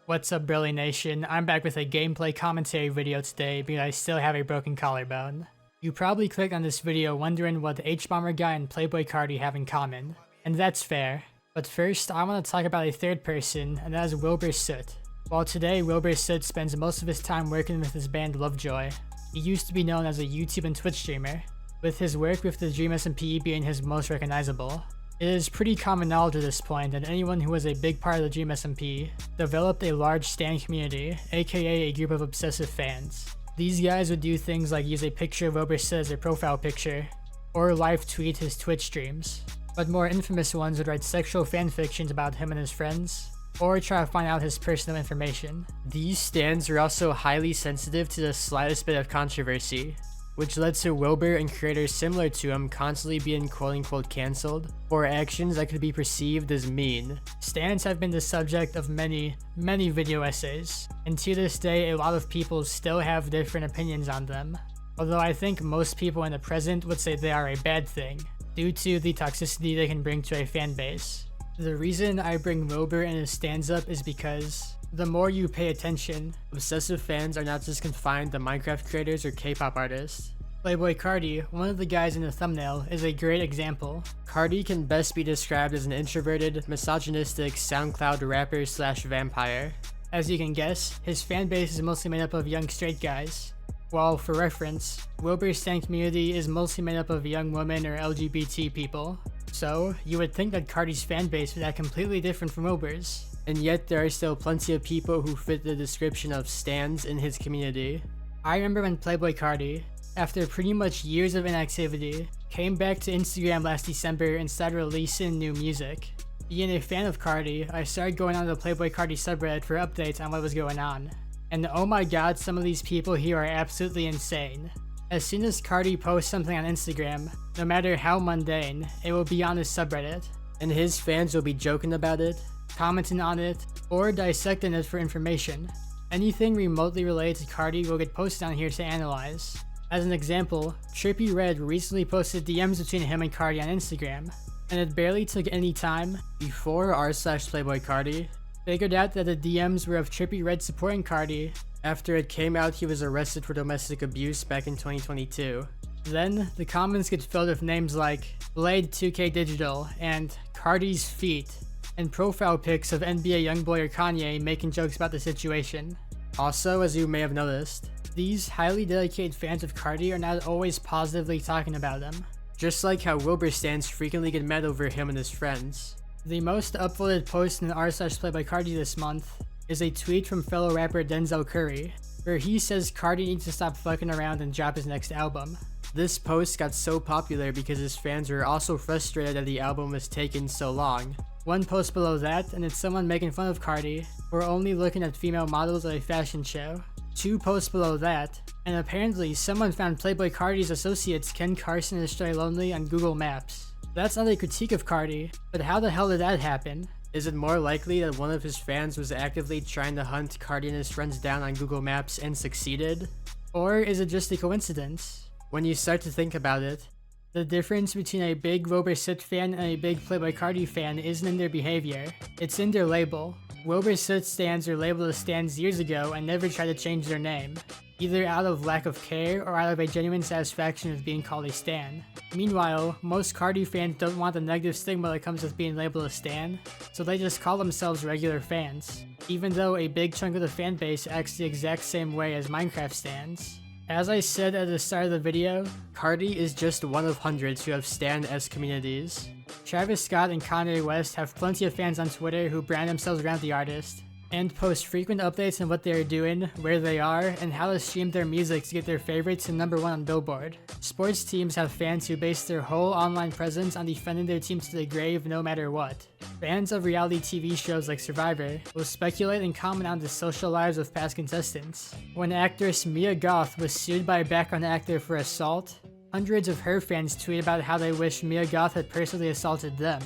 What's up, Bruhlie Nation? I'm back with a gameplay commentary video today because I still have a broken collarbone. You probably clicked on this video wondering what the H-Bomber guy and Playboy Cardi have in common, and that's fair. But first, I want to talk about a third person, and that is Wilbur Soot. While today, Wilbur Soot spends most of his time working with his band Lovejoy, he used to be known as a YouTube and Twitch streamer, with his work with the Dream SMP being his most recognizable. It is pretty common knowledge at this point that anyone who was a big part of the Dream SMP developed a large stan community, aka a group of obsessive fans. These guys would do things like use a picture of Wilbur Soot as their profile picture, or live tweet his Twitch streams. But more infamous ones would write sexual fanfictions about him and his friends, or try to find out his personal information. These stans are also highly sensitive to the slightest bit of controversy, which led to Wilbur and creators similar to him constantly being quote-unquote cancelled for actions that could be perceived as mean. Stans have been the subject of many video essays, and to this day a lot of people still have different opinions on them, although I think most people in the present would say they are a bad thing, due to the toxicity they can bring to a fan base. The reason I bring Wilbur and his stans up is because the more you pay attention, obsessive fans are not just confined to Minecraft creators or K-pop artists. Playboy Cardi, one of the guys in the thumbnail, is a great example. Cardi can best be described as an introverted, misogynistic SoundCloud rapper slash vampire. As you can guess, his fan base is mostly made up of young straight guys, while for reference, Wilbur's stan community is mostly made up of young women or LGBT people. So, you would think that Cardi's fan base would act completely different from Wilbur's. And yet there are still plenty of people who fit the description of stans in his community. I remember when Playboy Cardi, after pretty much years of inactivity, came back to Instagram last December and started releasing new music. Being a fan of Cardi, I started going on the Playboy Cardi subreddit for updates on what was going on. And oh my god, some of these people here are absolutely insane. As soon as Cardi posts something on Instagram, no matter how mundane, it will be on his subreddit, and his fans will be joking about it, commenting on it, or dissecting it for information. Anything remotely related to Cardi will get posted on here to analyze. As an example, Trippy Red recently posted DMs between him and Cardi on Instagram, and it barely took any time before r/Playboy Cardi figured out that the DMs were of Trippy Red supporting Cardi after it came out he was arrested for domestic abuse back in 2022. Then, the comments get filled with names like Blade 2K Digital and Cardi's Feet, and profile pics of NBA Youngboy or Kanye making jokes about the situation. Also, as you may have noticed, these highly dedicated fans of Cardi are not always positively talking about him, just like how Wilbur stans frequently get mad over him and his friends. The most upvoted post in r/Playboy Cardi this month is a tweet from fellow rapper Denzel Curry, where he says Cardi needs to stop fucking around and drop his next album. This post got so popular because his fans were also frustrated that the album was taking so long. One post below that, and it's someone making fun of Cardi for only looking at female models at a fashion show. Two posts below that, and apparently someone found Playboy Cardi's associates Ken Carson and Stray Lonely on Google Maps. That's not a critique of Cardi, but how the hell did that happen? Is it more likely that one of his fans was actively trying to hunt Cardi and his friends down on Google Maps and succeeded? Or is it just a coincidence? When you start to think about it, the difference between a big Wilbur Soot fan and a big Playboy Cardi fan isn't in their behavior, it's in their label. Wilbur Soot stans were labeled as stans years ago and never tried to change their name, either out of lack of care or out of a genuine satisfaction with being called a stan. Meanwhile, most Cardi fans don't want the negative stigma that comes with being labeled a stan, so they just call themselves regular fans, even though a big chunk of the fan base acts the exact same way as Minecraft stans. As I said at the start of the video, Cardi is just one of hundreds who have stan-esque communities. Travis Scott and Kanye West have plenty of fans on Twitter who brand themselves around the artist, and post frequent updates on what they are doing, where they are, and how to stream their music to get their favorites to #1 on Billboard. Sports teams have fans who base their whole online presence on defending their teams to the grave no matter what. Fans of reality TV shows like Survivor will speculate and comment on the social lives of past contestants. When actress Mia Goth was sued by a background actor for assault, hundreds of her fans tweet about how they wish Mia Goth had personally assaulted them.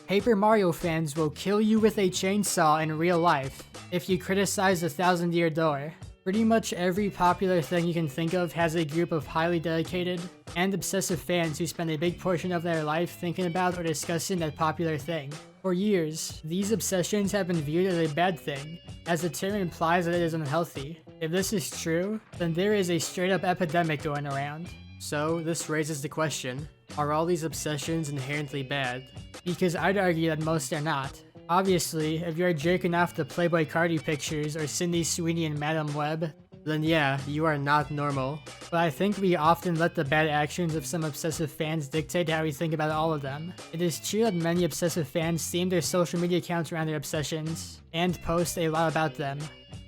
Paper Mario fans will kill you with a chainsaw in real life if you criticize the 1,000-year door. Pretty much every popular thing you can think of has a group of highly dedicated and obsessive fans who spend a big portion of their life thinking about or discussing that popular thing. For years, these obsessions have been viewed as a bad thing, as the term implies that it is unhealthy. If this is true, then there is a straight-up epidemic going around. So, this raises the question, are all these obsessions inherently bad? Because I'd argue that most are not. Obviously, if you're jerking off the Playboy Cardi pictures or Sydney Sweeney and Madam Web, then yeah, you are not normal. But I think we often let the bad actions of some obsessive fans dictate how we think about all of them. It is true that many obsessive fans theme their social media accounts around their obsessions, and post a lot about them.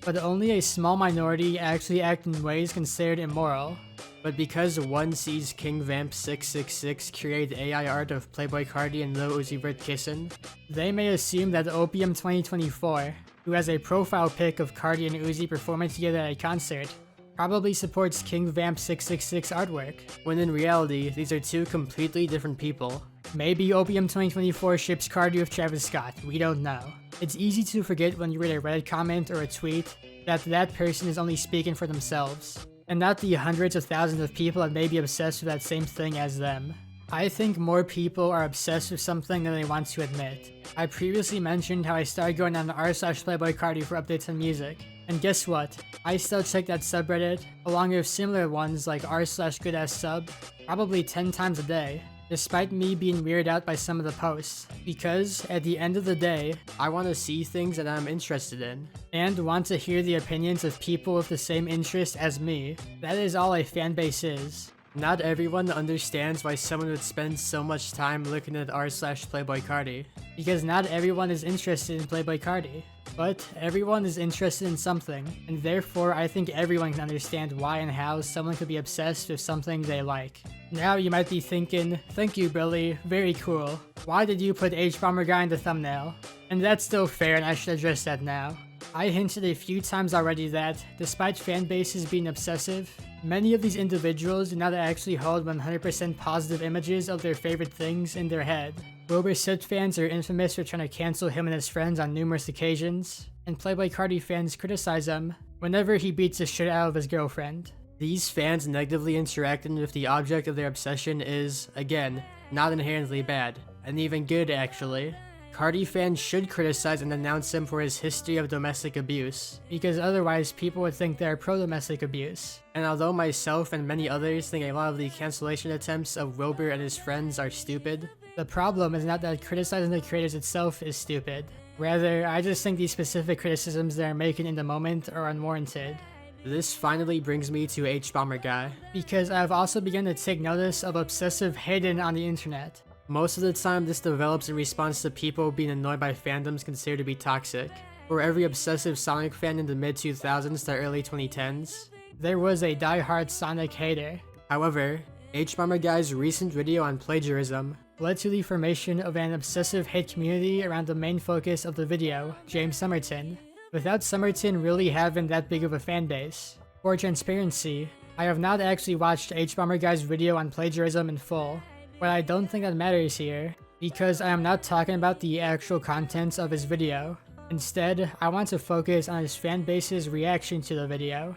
But only a small minority actually act in ways considered immoral. But because one sees King Vamp 666 create AI art of Playboy Cardi and Lil Uzi Vert kissing, they may assume that Opium 2024, who has a profile pic of Cardi and Uzi performing together at a concert, probably supports King Vamp 666 artwork, when in reality, these are two completely different people. Maybe Opium 2024 ships Cardi with Travis Scott, we don't know. It's easy to forget when you read a Reddit comment or a tweet that that person is only speaking for themselves, and not the hundreds of thousands of people that may be obsessed with that same thing as them. I think more people are obsessed with something than they want to admit. I previously mentioned how I started going on r/PlayboyCardi for updates on music, and guess what? I still check that subreddit, along with similar ones like r/GoodAssSub, probably 10 times a day, despite me being weirded out by some of the posts, because at the end of the day, I want to see things that I'm interested in, and want to hear the opinions of people with the same interest as me. That is all a fanbase is. Not everyone understands why someone would spend so much time looking at r/PlayboyCardi. Because not everyone is interested in Playboy Cardi. But everyone is interested in something, and therefore I think everyone can understand why and how someone could be obsessed with something they like. Now you might be thinking, thank you Bruhlie, very cool. Why did you put H-Bomber Guy in the thumbnail? And that's still fair and I should address that now. I hinted a few times already that, despite fanbases being obsessive, many of these individuals do not actually hold 100% positive images of their favorite things in their head. Wilbur Soot fans are infamous for trying to cancel him and his friends on numerous occasions, and Playboy Cardi fans criticize him whenever he beats the shit out of his girlfriend. These fans negatively interacting with the object of their obsession is, again, not inherently bad, and even good actually. Cardi fans should criticize and denounce him for his history of domestic abuse, because otherwise people would think they're pro-domestic abuse. And although myself and many others think a lot of the cancellation attempts of Wilbur and his friends are stupid, the problem is not that criticizing the creators itself is stupid. Rather, I just think these specific criticisms they are making in the moment are unwarranted. This finally brings me to H-Bomber Guy, because I've also begun to take notice of obsessive hating on the internet. Most of the time this develops in response to people being annoyed by fandoms considered to be toxic. For every obsessive Sonic fan in the mid-2000s to early 2010s, there was a die-hard Sonic hater. However, H-Bomber Guy's recent video on plagiarism led to the formation of an obsessive hate community around the main focus of the video, James Somerton, without Somerton really having that big of a fanbase. For transparency, I have not actually watched H-Bomber Guy's video on plagiarism in full, but I don't think that matters here, because I am not talking about the actual contents of his video. Instead, I want to focus on his fanbase's reaction to the video.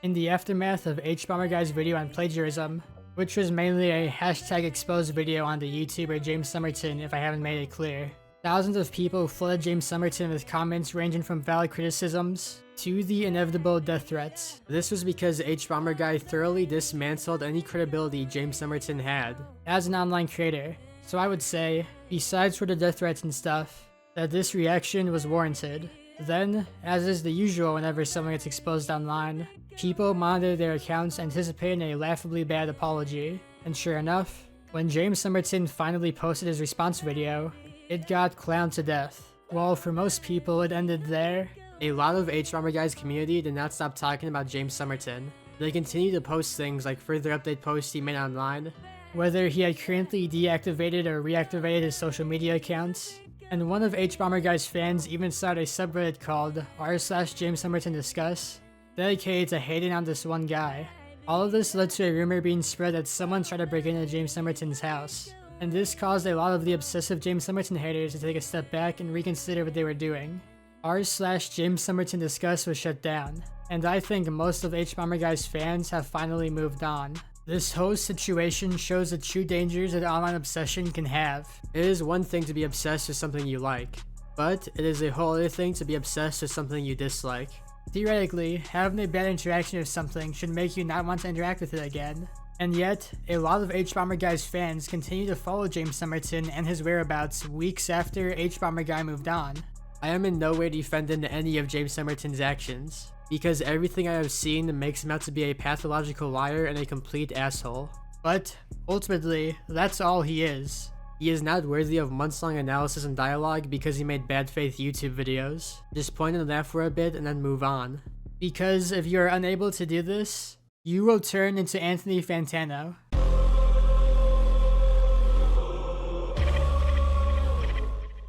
In the aftermath of H-Bomber Guy's video on plagiarism, which was mainly a #exposed video on the YouTuber James Somerton if I haven't made it clear, thousands of people flooded James Somerton with comments ranging from valid criticisms to the inevitable death threats. This was because H-Bomber Guy thoroughly dismantled any credibility James Somerton had as an online creator, so I would say, besides for the death threats and stuff, that this reaction was warranted. Then, as is the usual whenever someone gets exposed online, people monitor their accounts anticipating a laughably bad apology, and sure enough, when James Somerton finally posted his response video, it got clowned to death. While for most people it ended there, a lot of H-Bomber Guy's community did not stop talking about James Somerton. They continued to post things like further update posts he made online, whether he had currently deactivated or reactivated his social media accounts, and one of H-Bomber Guy's fans even started a subreddit called r/James Somerton Discuss, dedicated to hating on this one guy. All of this led to a rumor being spread that someone tried to break into James Somerton's house, and this caused a lot of the obsessive James Somerton haters to take a step back and reconsider what they were doing. r/James Somerton Discuss was shut down, and I think most of H-Bomber Guy's fans have finally moved on. This whole situation shows the true dangers that online obsession can have. It is one thing to be obsessed with something you like, but it is a whole other thing to be obsessed with something you dislike. Theoretically, having a bad interaction with something should make you not want to interact with it again. And yet, a lot of H-Bomber Guy's fans continue to follow James Somerton and his whereabouts weeks after H-Bomber Guy moved on. I am in no way defending any of James Somerton's actions, because everything I have seen makes him out to be a pathological liar and a complete asshole. But, ultimately, that's all he is. He is not worthy of months-long analysis and dialogue because he made bad faith YouTube videos. Just point and laugh for a bit and then move on. Because if you are unable to do this, you will turn into Anthony Fantano.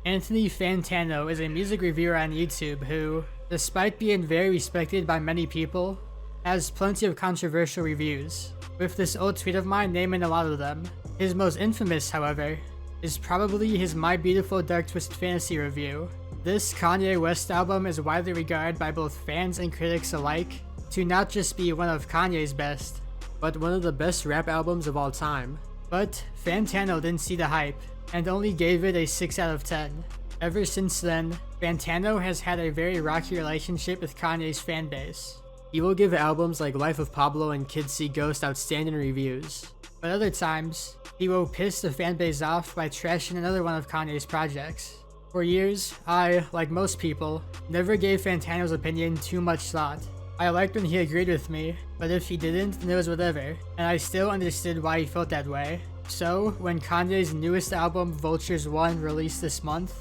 Anthony Fantano is a music reviewer on YouTube who, despite being very respected by many people, has plenty of controversial reviews, with this old tweet of mine naming a lot of them. His most infamous, however, is probably his My Beautiful Dark Twisted Fantasy review. This Kanye West album is widely regarded by both fans and critics alike to not just be one of Kanye's best, but one of the best rap albums of all time. But Fantano didn't see the hype, and only gave it a 6 out of 10. Ever since then, Fantano has had a very rocky relationship with Kanye's fanbase. He will give albums like Life of Pablo and Kids See Ghost outstanding reviews. But other times, he will piss the fanbase off by trashing another one of Kanye's projects. For years, I, like most people, never gave Fantano's opinion too much thought. I liked when he agreed with me, but if he didn't, then it was whatever, and I still understood why he felt that way. So, when Kanye's newest album, Vultures 1, released this month,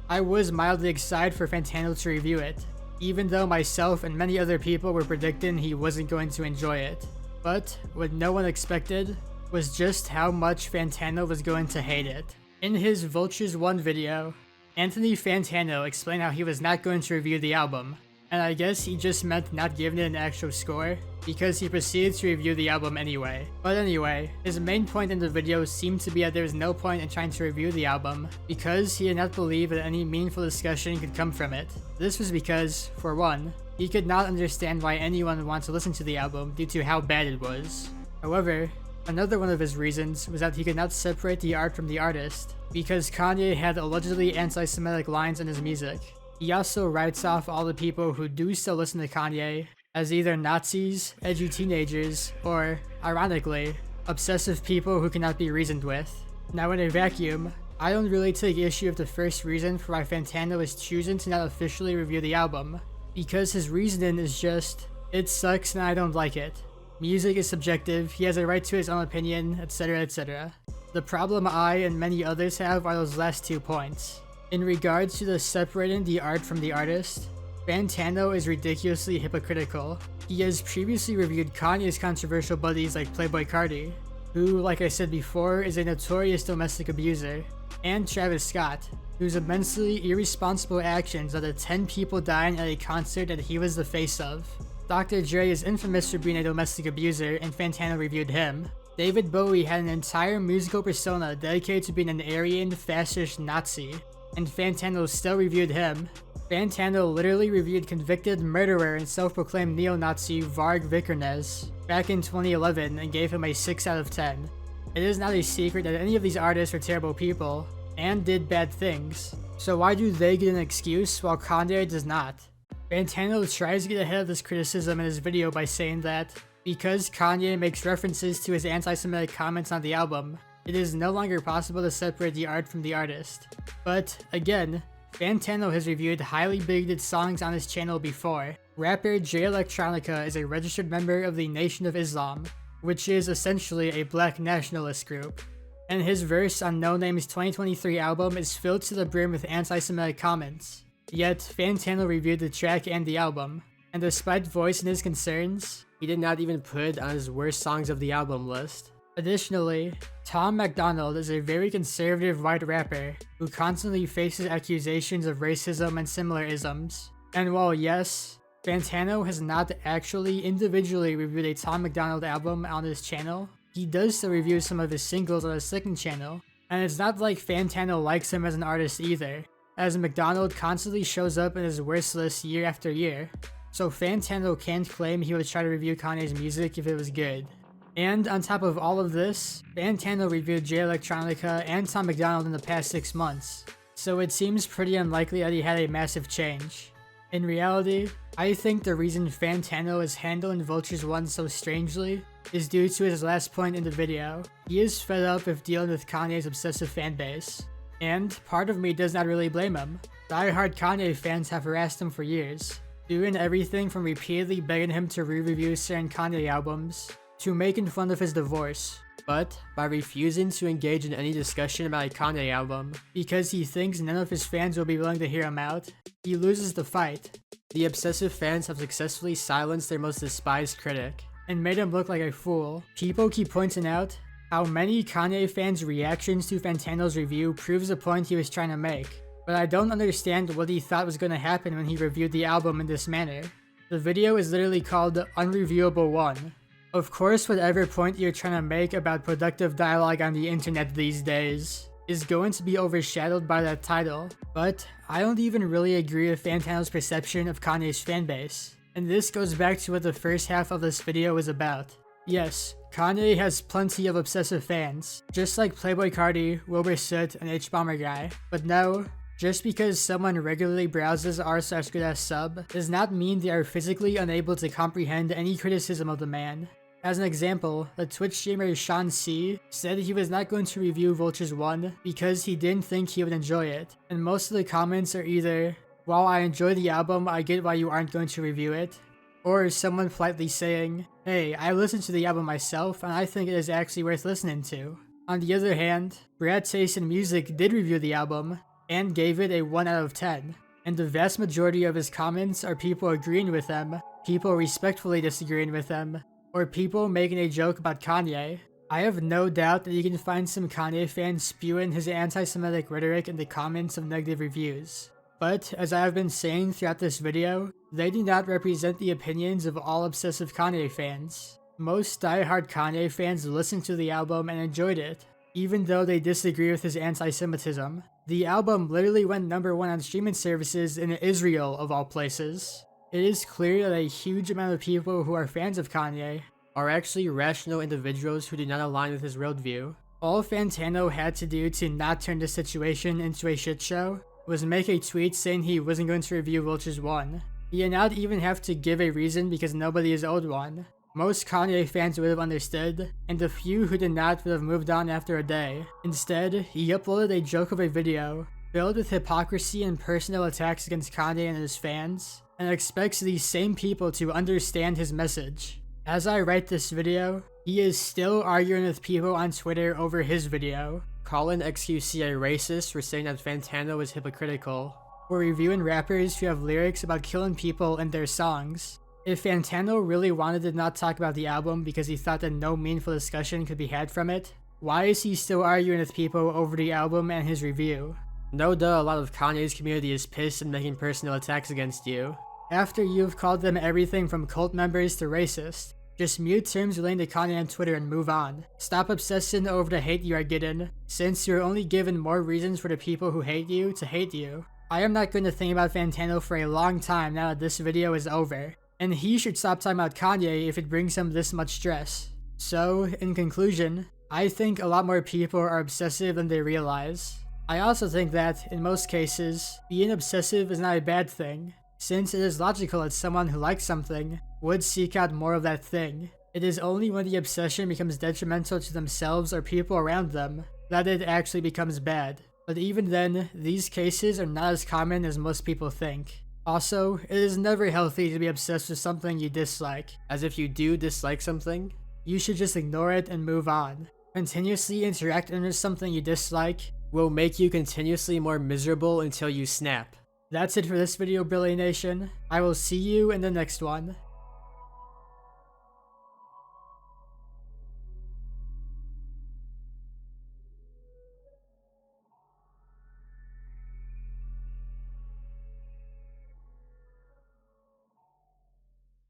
I was mildly excited for Fantano to review it, even though myself and many other people were predicting he wasn't going to enjoy it. But what no one expected was just how much Fantano was going to hate it. In his Vultures 1 video, Anthony Fantano explained how he was not going to review the album, and I guess he just meant not giving it an actual score, because he proceeded to review the album anyway. But anyway, his main point in the video seemed to be that there was no point in trying to review the album, because he did not believe that any meaningful discussion could come from it. This was because, for one, he could not understand why anyone would want to listen to the album due to how bad it was. However, another one of his reasons was that he could not separate the art from the artist, because Kanye had allegedly anti-Semitic lines in his music. He also writes off all the people who do still listen to Kanye as either Nazis, edgy teenagers, or, ironically, obsessive people who cannot be reasoned with. Now in a vacuum, I don't really take issue with the first reason for why Fantano is choosing to not officially review the album, because his reasoning is just, it sucks and I don't like it. Music is subjective, he has a right to his own opinion, etc, etc. The problem I and many others have are those last 2 points. In regards to the separating the art from the artist, Fantano is ridiculously hypocritical. He has previously reviewed Kanye's controversial buddies like Playboi Carti, who, like I said before, is a notorious domestic abuser, and Travis Scott, whose immensely irresponsible actions led to 10 people dying at a concert that he was the face of. Dr. Dre is infamous for being a domestic abuser, and Fantano reviewed him. David Bowie had an entire musical persona dedicated to being an Aryan, fascist Nazi, and Fantano still reviewed him. Fantano literally reviewed convicted murderer and self-proclaimed neo-Nazi Varg Vikernes back in 2011 and gave him a 6 out of 10. It is not a secret that any of these artists are terrible people, and did bad things, so why do they get an excuse while Kanye does not? Fantano tries to get ahead of this criticism in his video by saying that, because Kanye makes references to his anti-Semitic comments on the album, it is no longer possible to separate the art from the artist. But, again, Fantano has reviewed highly bigoted songs on his channel before. Rapper Jay Electronica is a registered member of the Nation of Islam, which is essentially a black nationalist group. And his verse on No Name's 2023 album is filled to the brim with anti-Semitic comments. Yet, Fantano reviewed the track and the album, and despite voicing his concerns, he did not even put it on his worst songs of the album list. Additionally, Tom MacDonald is a very conservative white rapper who constantly faces accusations of racism and similar isms. And while yes, Fantano has not actually individually reviewed a Tom MacDonald album on his channel, he does still review some of his singles on his second channel, and it's not like Fantano likes him as an artist either, as MacDonald constantly shows up in his worst list year after year, so Fantano can't claim he would try to review Kanye's music if it was good. And on top of all of this, Fantano reviewed Jay Electronica and Tom McDonald in the past 6 months, so it seems pretty unlikely that he had a massive change. In reality, I think the reason Fantano is handling Vultures 1 so strangely is due to his last point in the video. He is fed up with dealing with Kanye's obsessive fanbase. And part of me does not really blame him. Die-hard Kanye fans have harassed him for years, doing everything from repeatedly begging him to re-review certain Kanye albums, to making fun of his divorce. But by refusing to engage in any discussion about a Kanye album, because he thinks none of his fans will be willing to hear him out, he loses the fight. The obsessive fans have successfully silenced their most despised critic, and made him look like a fool. People keep pointing out how many Kanye fans' reactions to Fantano's review proves the point he was trying to make, but I don't understand what he thought was going to happen when he reviewed the album in this manner. The video is literally called Unreviewable 1. Of course, whatever point you're trying to make about productive dialogue on the internet these days is going to be overshadowed by that title, but I don't even really agree with Fantano's perception of Kanye's fanbase. And this goes back to what the first half of this video is about. Yes, Kanye has plenty of obsessive fans, just like Playboi Carti, Wilbur Soot, and H-Bomber Guy, but no, just because someone regularly browses r/goodasssub does not mean they are physically unable to comprehend any criticism of the man. As an example, the Twitch streamer Sean C said he was not going to review Vultures 1 because he didn't think he would enjoy it, and most of the comments are either, "While I enjoy the album, I get why you aren't going to review it," or someone politely saying, "Hey, I listened to the album myself and I think it is actually worth listening to." On the other hand, Brad Taste in Music did review the album, and gave it a 1 out of 10, and the vast majority of his comments are people agreeing with them, people respectfully disagreeing with them, or people making a joke about Kanye. I have no doubt that you can find some Kanye fans spewing his anti-Semitic rhetoric in the comments of negative reviews. But, as I have been saying throughout this video, they do not represent the opinions of all obsessive Kanye fans. Most die-hard Kanye fans listened to the album and enjoyed it, even though they disagree with his anti-Semitism. The album literally went #1 on streaming services in Israel, of all places. It is clear that a huge amount of people who are fans of Kanye are actually rational individuals who do not align with his worldview. All Fantano had to do to not turn this situation into a shit show was make a tweet saying he wasn't going to review Vultures 1. He did not even have to give a reason because nobody is owed one. Most Kanye fans would have understood, and the few who did not would have moved on after a day. Instead, he uploaded a joke of a video filled with hypocrisy and personal attacks against Kanye and his fans, and expects these same people to understand his message. As I write this video, he is still arguing with people on Twitter over his video, calling XQC a racist for saying that Fantano is hypocritical, or reviewing rappers who have lyrics about killing people in their songs. If Fantano really wanted to not talk about the album because he thought that no meaningful discussion could be had from it, why is he still arguing with people over the album and his review? No duh, a lot of Kanye's community is pissed and making personal attacks against you. After you've called them everything from cult members to racist, just mute terms relating to Kanye on Twitter and move on. Stop obsessing over the hate you are getting, since you're only given more reasons for the people who hate you to hate you. I am not going to think about Fantano for a long time now that this video is over, and he should stop talking about Kanye if it brings him this much stress. So, in conclusion, I think a lot more people are obsessive than they realize. I also think that, in most cases, being obsessive is not a bad thing, since it is logical that someone who likes something would seek out more of that thing. It is only when the obsession becomes detrimental to themselves or people around them that it actually becomes bad. But even then, these cases are not as common as most people think. Also, it is never healthy to be obsessed with something you dislike, as if you do dislike something, you should just ignore it and move on. Continuously interacting with something you dislike will make you continuously more miserable until you snap. That's it for this video, Bruhlie Nation. I will see you in the next one.